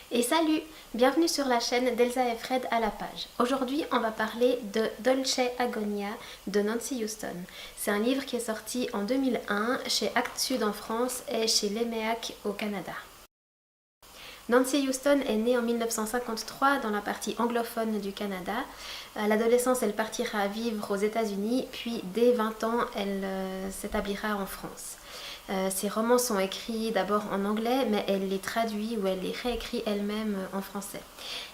Et salut! Bienvenue sur la chaîne d'Elsa et Fred à la page. Aujourd'hui, on va parler de Dolce Agonia de Nancy Houston. C'est un livre qui est sorti en 2001 chez Actes Sud en France et chez Leméac au Canada. Nancy Houston est née en 1953 dans la partie anglophone du Canada. À l'adolescence, elle partira vivre aux États-Unis, puis dès 20 ans, elle s'établira en France. Ses romans sont écrits d'abord en anglais, mais elle les traduit ou elle les réécrit elle-même en français.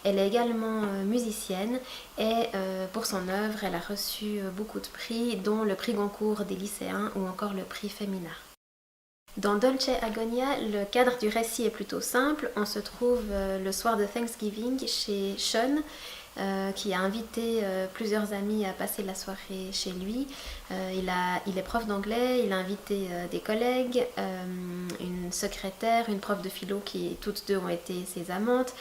Elle est également musicienne et pour son œuvre, elle a reçu beaucoup de prix, dont le prix Goncourt des lycéens ou encore le prix Femina. Dans Dolce Agonia, le cadre du récit est plutôt simple. On se trouve le soir de Thanksgiving chez Sean, qui a invité plusieurs amis à passer la soirée chez lui. Il est prof d'anglais, il a invité des collègues, une secrétaire, une prof de philo qui toutes deux ont été ses amantes,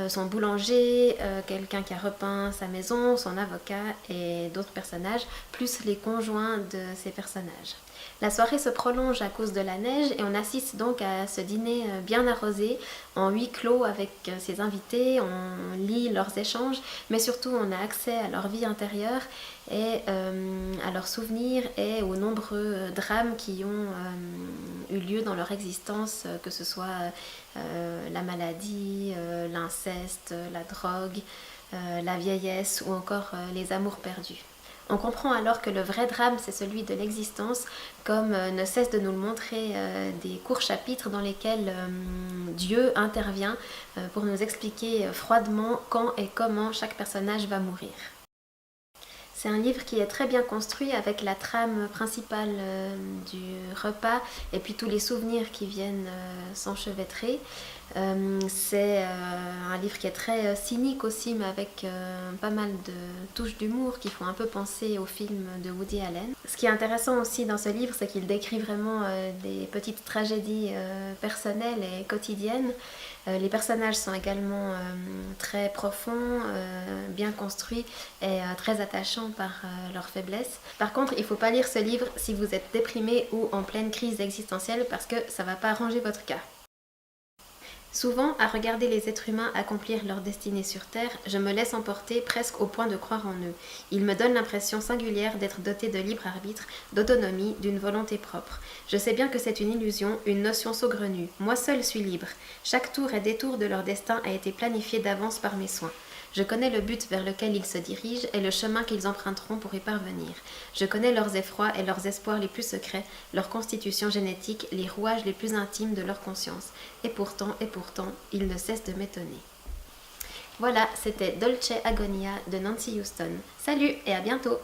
son boulanger, quelqu'un qui a repeint sa maison, son avocat et d'autres personnages, plus les conjoints de ces personnages. La soirée se prolonge à cause de la neige et on assiste donc à ce dîner bien arrosé, en huis clos avec ses invités, on lit leurs échanges, mais surtout on a accès à leur vie intérieure et à leurs souvenirs et aux nombreux drames qui ont eu lieu dans leur existence, que ce soit la maladie, l'inceste, la drogue, la vieillesse ou encore les amours perdus. On comprend alors que le vrai drame, c'est celui de l'existence, comme ne cesse de nous le montrer des courts chapitres dans lesquels Dieu intervient pour nous expliquer froidement quand et comment chaque personnage va mourir. C'est un livre qui est très bien construit avec la trame principale du repas et puis tous les souvenirs qui viennent s'enchevêtrer. C'est un livre qui est très cynique aussi, mais avec pas mal de touches d'humour qui font un peu penser au film de Woody Allen. Ce qui est intéressant aussi dans ce livre, c'est qu'il décrit vraiment des petites tragédies personnelles et quotidiennes. Les personnages sont également très profonds, bien construits et très attachants par leur faiblesse. Par contre, il ne faut pas lire ce livre si vous êtes déprimé ou en pleine crise existentielle parce que ça ne va pas arranger votre cas. Souvent, à regarder les êtres humains accomplir leur destinée sur Terre, je me laisse emporter presque au point de croire en eux. Ils me donnent l'impression singulière d'être dotés de libre arbitre, d'autonomie, d'une volonté propre. Je sais bien que c'est une illusion, une notion saugrenue. Moi seule suis libre. Chaque tour et détour de leur destin a été planifié d'avance par mes soins. Je connais le but vers lequel ils se dirigent et le chemin qu'ils emprunteront pour y parvenir. Je connais leurs effrois et leurs espoirs les plus secrets, leur constitution génétique, les rouages les plus intimes de leur conscience. Et pourtant, ils ne cessent de m'étonner. Voilà, c'était Dolce Agonia de Nancy Houston. Salut et à bientôt!